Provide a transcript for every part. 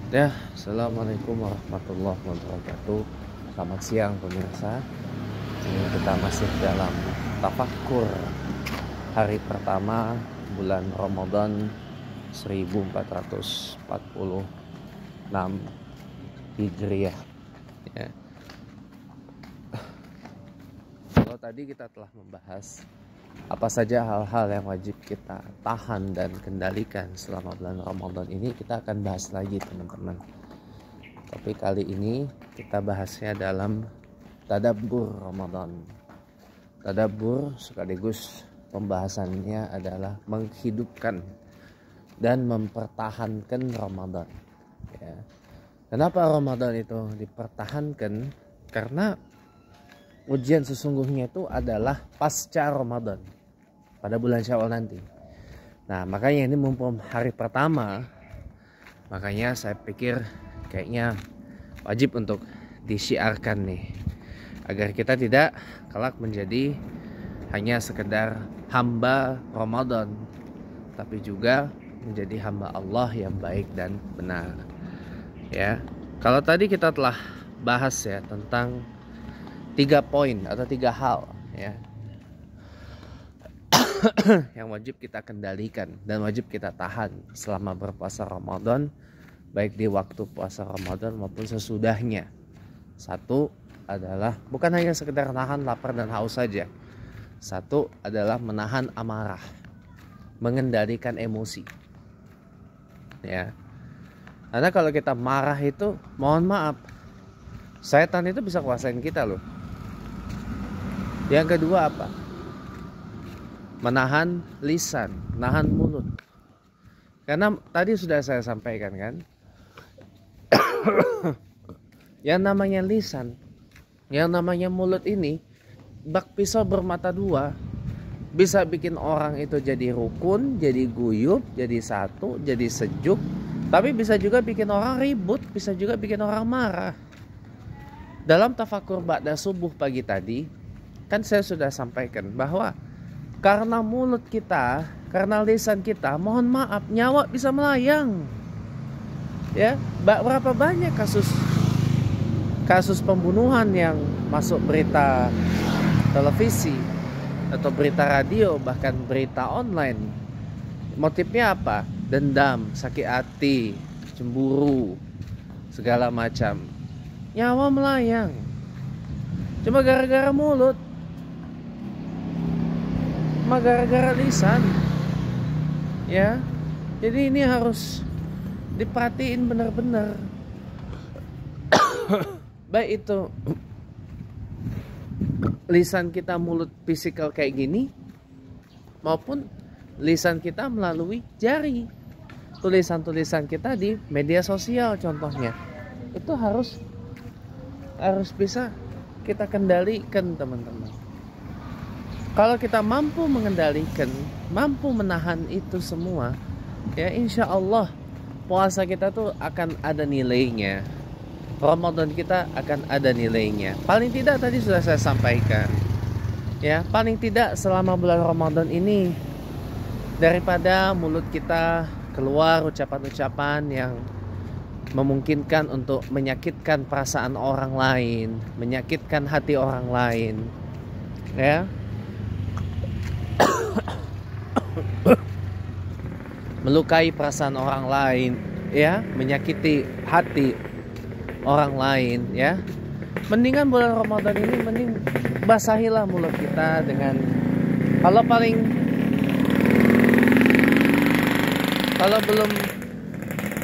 Ya, assalamualaikum warahmatullahi wabarakatuh. Selamat siang pemirsa. Ini kita masih dalam tafakkur hari pertama bulan Ramadan 1446 Hijriah. Ya. Kalau tadi kita telah membahas apa saja hal-hal yang wajib kita tahan dan kendalikan selama bulan Ramadan ini, kita akan bahas lagi teman-teman. Tapi kali ini kita bahasnya dalam tadabbur Ramadan. Tadabbur sekaligus pembahasannya adalah menghidupkan dan mempertahankan Ramadan. Ya. Kenapa Ramadan itu dipertahankan? Karena ujian sesungguhnya itu adalah pasca Ramadan pada bulan Syawal nanti. Nah, makanya ini mumpung hari pertama, makanya saya pikir kayaknya wajib untuk disiarkan nih, agar kita tidak kelak menjadi hanya sekedar hamba Ramadan, tapi juga menjadi hamba Allah yang baik dan benar. Ya, kalau tadi kita telah bahas ya tentang 3 poin atau 3 hal ya yang wajib kita kendalikan dan wajib kita tahan selama berpuasa Ramadan, baik di waktu puasa Ramadan maupun sesudahnya. Satu adalah bukan hanya sekedar nahan lapar dan haus saja. Satu adalah menahan amarah, mengendalikan emosi. Ya. Karena kalau kita marah itu, mohon maaf, setan itu bisa kuasain kita loh. Yang kedua apa? Menahan lisan, menahan mulut. Karena tadi sudah saya sampaikan kan, yang namanya lisan, yang namanya mulut ini bak pisau bermata dua. Bisa bikin orang itu jadi rukun, jadi guyup, jadi satu, jadi sejuk. Tapi bisa juga bikin orang ribut, bisa juga bikin orang marah. Dalam tafakur ba'da subuh pagi tadi, kan saya sudah sampaikan bahwa karena mulut kita, karena lisan kita, mohon maaf, nyawa bisa melayang. Ya, berapa banyak kasus pembunuhan yang masuk berita televisi atau berita radio, bahkan berita online. Motifnya apa? Dendam, sakit hati, cemburu, segala macam. Nyawa melayang cuma gara-gara mulut, cuma gara-gara lisan. Ya, jadi ini harus diperhatiin benar-benar. Baik itu lisan kita, mulut fisikal kayak gini, maupun lisan kita melalui jari, tulisan-tulisan kita di media sosial contohnya. Itu harus bisa kita kendalikan teman-teman. Kalau kita mampu mengendalikan, mampu menahan itu semua, ya insya Allah puasa kita tuh akan ada nilainya. Ramadan kita akan ada nilainya. Paling tidak tadi sudah saya sampaikan. Ya, paling tidak selama bulan Ramadan ini, daripada mulut kita keluar ucapan-ucapan yang memungkinkan untuk menyakitkan perasaan orang lain, menyakitkan hati orang lain, ya, melukai perasaan orang lain, ya, menyakiti hati orang lain, ya. Mendingan bulan Ramadan ini mending basahilah mulut kita dengan, kalau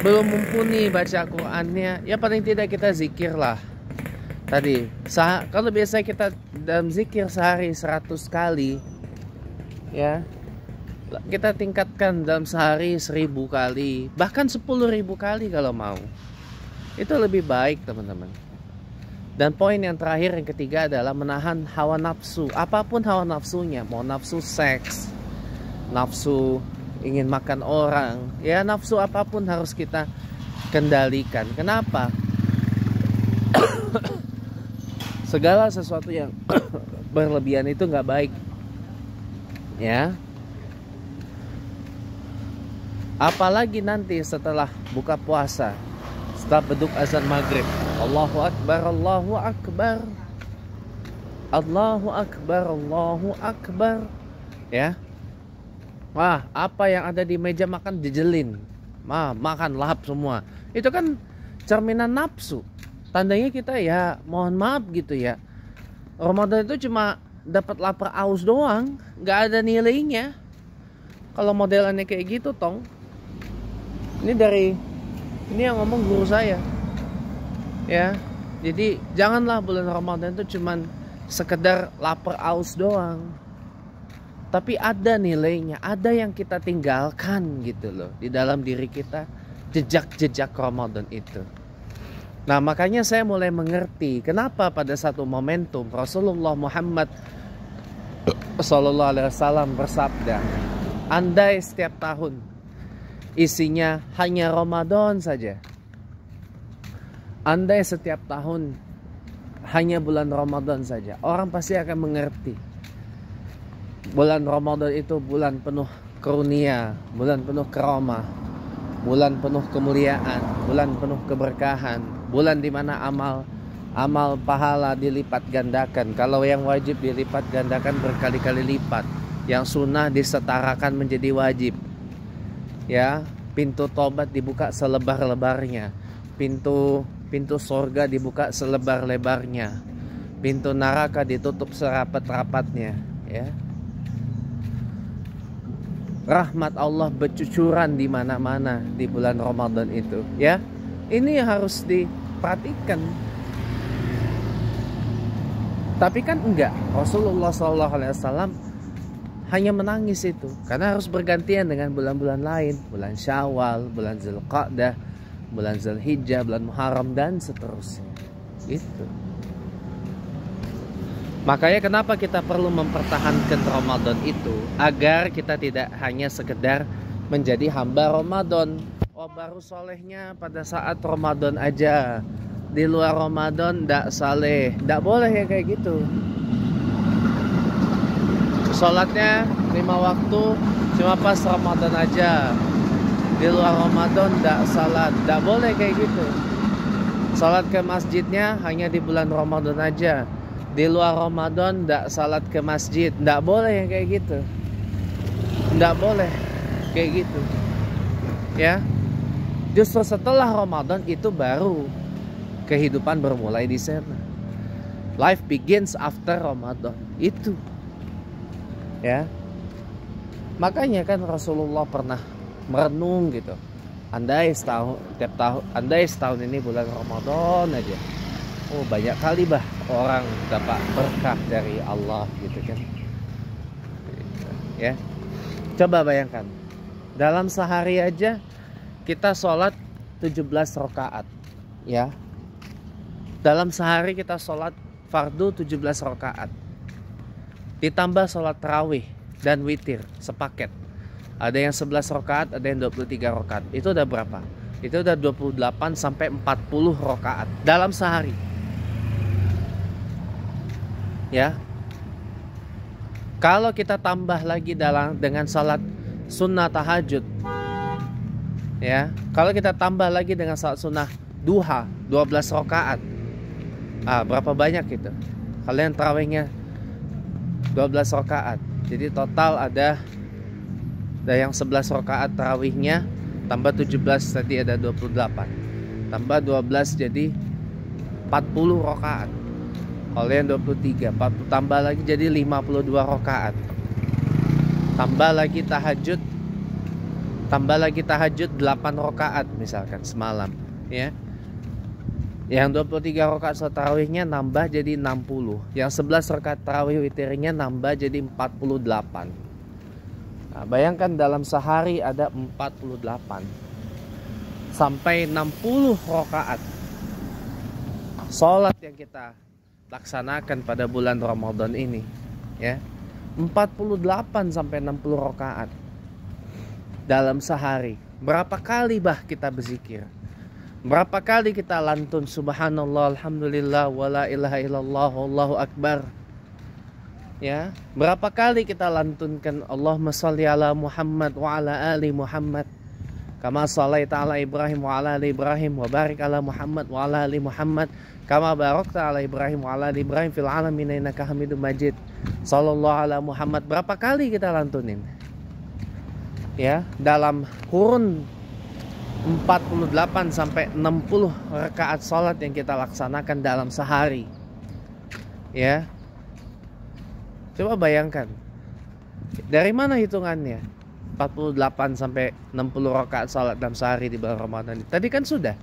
belum mumpuni baca Qur'annya, ya paling tidak kita zikir lah. Tadi kalau biasa kita dalam zikir sehari 100 kali, ya, kita tingkatkan dalam sehari 1000 kali, bahkan 10.000 kali kalau mau. Itu lebih baik teman-teman. Dan poin yang terakhir, yang ketiga, adalah menahan hawa nafsu. Apapun hawa nafsunya, mau nafsu seks, nafsu ingin makan orang, ya, nafsu apapun harus kita kendalikan. Kenapa? Segala sesuatu yang berlebihan itu nggak baik, ya. Apalagi nanti setelah buka puasa, setelah beduk azan maghrib. Allahu Akbar, Allahu Akbar, Allahu Akbar, Allahu Akbar. Ya. Wah, apa yang ada di meja makan dijelin. Makan lahap semua. Itu kan cerminan nafsu. Tandanya kita ya mohon maaf gitu ya. Ramadan itu cuma dapat lapar aus doang, nggak ada nilainya. Kalau modelannya kayak gitu, tong. Ini yang ngomong guru saya. Ya. Jadi janganlah bulan Ramadan itu cuman sekedar lapar aus doang. Tapi ada nilainya, ada yang kita tinggalkan gitu loh di dalam diri kita, jejak-jejak Ramadan itu. Nah, makanya saya mulai mengerti kenapa pada satu momentum Rasulullah Muhammad Sallallahu Alaihi Wasallam bersabda, andai setiap tahun isinya hanya Ramadan saja, andai setiap tahun hanya bulan Ramadan saja, orang pasti akan mengerti. Bulan Ramadan itu bulan penuh karunia, bulan penuh karamah, bulan penuh kemuliaan, bulan penuh keberkahan, bulan di mana amal pahala dilipat gandakan. Kalau yang wajib dilipat gandakan berkali-kali lipat, yang sunnah disetarakan menjadi wajib. Ya, pintu tobat dibuka selebar-lebarnya, pintu surga dibuka selebar-lebarnya, pintu neraka ditutup serapat-rapatnya. Ya. Rahmat Allah bercucuran di mana-mana di bulan Ramadan itu, ya. Ini yang harus diperhatikan. Tapi kan enggak, Rasulullah SAW hanya menangis itu karena harus bergantian dengan bulan-bulan lain, bulan Syawal, bulan Zulqa'dah, bulan Zulhijjah, bulan Muharram dan seterusnya. Itu. Makanya kenapa kita perlu mempertahankan Ramadan itu, agar kita tidak hanya sekedar menjadi hamba Ramadan. Oh, baru solehnya pada saat Ramadan aja, di luar Ramadan ndak saleh. Ndak boleh ya kayak gitu. Sholatnya 5 waktu cuma pas Ramadan aja, di luar Ramadan ndak salat. Ndak boleh kayak gitu. Sholat ke masjidnya hanya di bulan Ramadan aja, di luar Ramadan ndak salat ke masjid. Ndak boleh yang kayak gitu. Ndak boleh kayak gitu. Ya. Justru setelah Ramadan itu baru kehidupan bermulai di sana. Life begins after Ramadan. Itu. Ya. Makanya kan Rasulullah pernah merenung gitu. Andai setahun ini bulan Ramadan aja, oh banyak kali orang dapat berkah dari Allah gitu kan. Ya. Coba bayangkan, dalam sehari aja kita sholat 17 rakaat, ya. Dalam sehari kita sholat fardu 17 rakaat, ditambah sholat tarawih dan witir sepaket. Ada yang 11 rakaat, ada yang 23 rakaat. Itu udah berapa? Itu udah 28 sampai 40 rakaat dalam sehari. Ya. Kalau kita tambah lagi dengan salat sunnah tahajud, ya. Kalau kita tambah lagi dengan salat sunnah duha 12 rakaat. Berapa banyak itu? Kalian tarawihnya 12 rakaat. Jadi total ada yang 11 rakaat tarawihnya, tambah 17 tadi ada 28. Tambah 12 jadi 40 rakaat. Kalau yang 23, tambah lagi jadi 52 rakaat. Tambah lagi tahajud 8 rakaat misalkan semalam, ya. Yang 23 rakaat salat tarawihnya nambah jadi 60. Yang 11 rakaat tarawih witirnya nambah jadi 48. Nah, bayangkan dalam sehari ada 48 sampai 60 rakaat salat yang kita laksanakan pada bulan Ramadan ini, ya. 48 sampai 60 rakaat dalam sehari. Berapa kali kita berzikir? Berapa kali kita lantun subhanallah, alhamdulillah, wala ilaha illallah, wallahu akbar? Ya, berapa kali kita lantunkan Allahumma sholli ala Muhammad wa ala ali Muhammad? kama shalaita ala Ibrahim wa ala ali Ibrahim wa barik ala Muhammad wa ala ali Muhammad kama barakta ala Ibrahim wa ala ali Ibrahim fil alamin innaka Hamidum Majid. Sallallahu ala Muhammad. Berapa kali kita lantunin? Ya, dalam kurun 48 sampai 60 rakaat salat yang kita laksanakan dalam sehari. Ya. Coba bayangkan. Dari mana hitungannya? 48 sampai 60 rakaat salat dalam sehari di bulan Ramadan ini. Tadi kan sudah.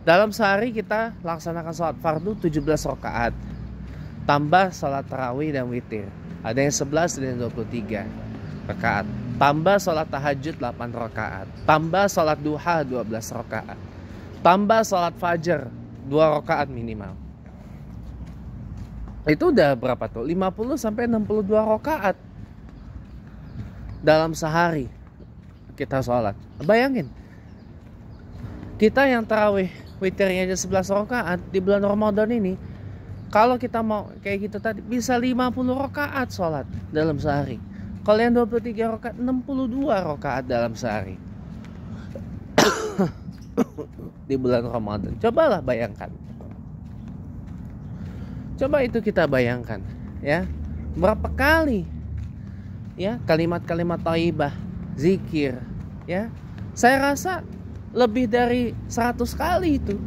Dalam sehari kita laksanakan salat fardu 17 rakaat. Tambah salat tarawih dan witir. Ada yang 11 dan 23 rakaat. Tambah salat tahajud 8 rakaat. Tambah salat duha 12 rakaat. Tambah salat fajar 2 rakaat minimal. Itu udah berapa tuh? 50 sampai 62 rakaat dalam sehari kita sholat. Bayangin, kita yang tarawih witirnya aja 11 rakaat di bulan Ramadan ini, kalau kita mau kayak gitu tadi bisa 50 rakaat sholat dalam sehari. Kalau yang 23 rakaat 62 rakaat dalam sehari di bulan Ramadan. Cobalah bayangkan. Coba itu kita bayangkan, ya. Berapa kali ya kalimat-kalimat thayyibah, zikir, ya. Saya rasa lebih dari 100 kali itu.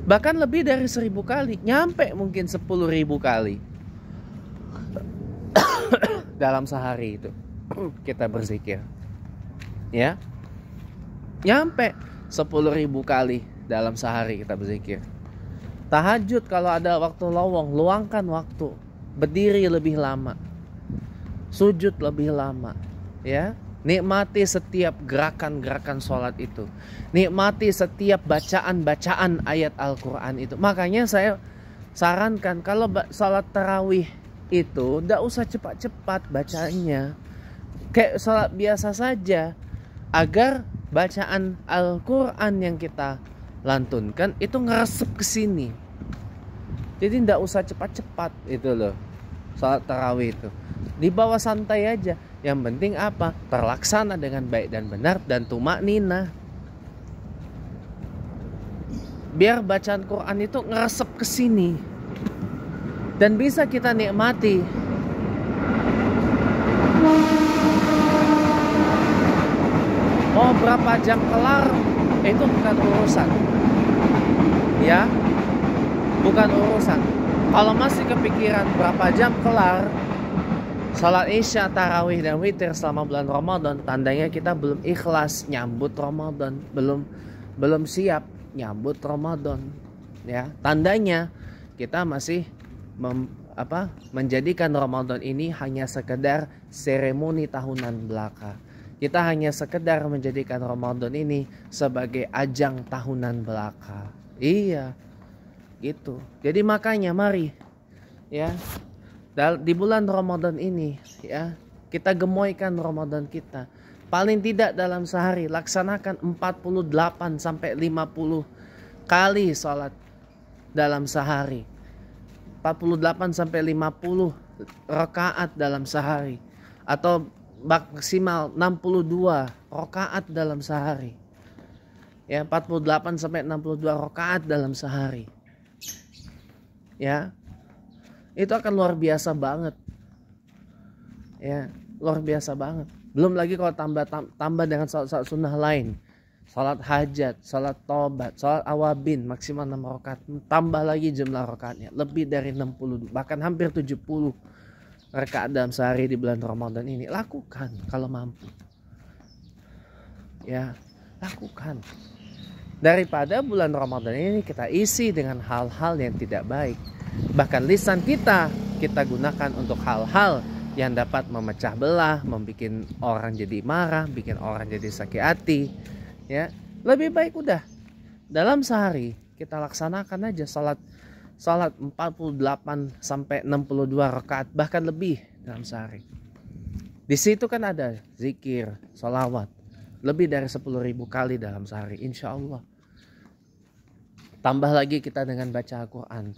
Bahkan lebih dari 1000 kali, nyampe mungkin 10.000 kali. Dalam sehari itu kita berzikir. Ya. Nyampe 10.000 kali dalam sehari kita berzikir. Tahajud kalau ada waktu lowong, luangkan waktu. Berdiri lebih lama. Sujud lebih lama, ya. Nikmati setiap gerakan-gerakan sholat itu. Nikmati setiap bacaan-bacaan ayat Al-Quran itu. Makanya saya sarankan kalau sholat tarawih itu tidak usah cepat-cepat bacanya. Kayak sholat biasa saja. Agar bacaan Al-Quran yang kita lantunkan itu ngeresep ke sini. Jadi tidak usah cepat-cepat itu loh. Sholat tarawih itu dibawa santai aja. Yang penting apa? Terlaksana dengan baik dan benar dan tumakninah. Biar bacaan Quran itu ngeresep ke sini dan bisa kita nikmati. Oh, berapa jam kelar itu bukan urusan. Ya. Bukan urusan. Kalau masih kepikiran berapa jam kelar salat isya, tarawih dan witir selama bulan Ramadan, tandanya kita belum ikhlas nyambut Ramadan, belum siap nyambut Ramadan. Ya, tandanya kita masih menjadikan Ramadan ini hanya sekedar seremoni tahunan belaka. Kita hanya sekedar menjadikan Ramadan ini sebagai ajang tahunan belaka. Iya. Gitu. Jadi makanya mari ya di bulan Ramadan ini ya kita gemoykan Ramadan kita. Paling tidak dalam sehari laksanakan 48 sampai 50 kali sholat dalam sehari. 48 sampai 50 rakaat dalam sehari atau maksimal 62 rakaat dalam sehari. Ya, 48 sampai 62 rakaat dalam sehari. Ya, itu akan luar biasa banget. Ya, luar biasa banget. Belum lagi kalau tambah dengan salat sunnah lain, salat hajat, salat tobat, salat awabin maksimal 6 rakaat. Tambah lagi jumlah rakaatnya lebih dari 60, bahkan hampir 70 rakaat dalam sehari di bulan Ramadan ini. Lakukan kalau mampu. Ya, lakukan. Daripada bulan Ramadan ini kita isi dengan hal-hal yang tidak baik. Bahkan lisan kita gunakan untuk hal-hal yang dapat memecah belah, membuat orang jadi marah, bikin orang jadi sakit hati. Ya, lebih baik udah dalam sehari kita laksanakan aja salat 48 sampai 62 rakaat bahkan lebih dalam sehari. Di situ kan ada zikir, sholawat lebih dari 10.000 kali dalam sehari, insya Allah. Tambah lagi kita dengan baca Al-Quran.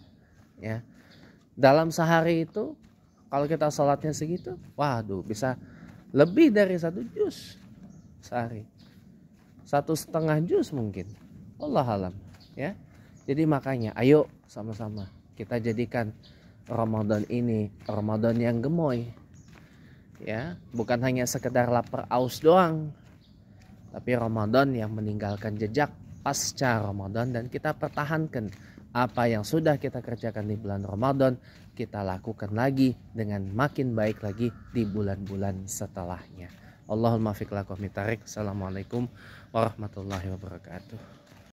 Ya, dalam sehari itu kalau kita sholatnya segitu, waduh bisa lebih dari 1 juz sehari. 1,5 juz mungkin, Allah alam ya. Jadi makanya ayo sama-sama kita jadikan Ramadan ini Ramadan yang gemoy ya, bukan hanya sekedar lapar aus doang, tapi Ramadan yang meninggalkan jejak pasca Ramadan, dan kita pertahankan apa yang sudah kita kerjakan di bulan Ramadan, kita lakukan lagi dengan makin baik lagi di bulan-bulan setelahnya. Allahumma fiq lakum. Assalamualaikum warahmatullahi wabarakatuh.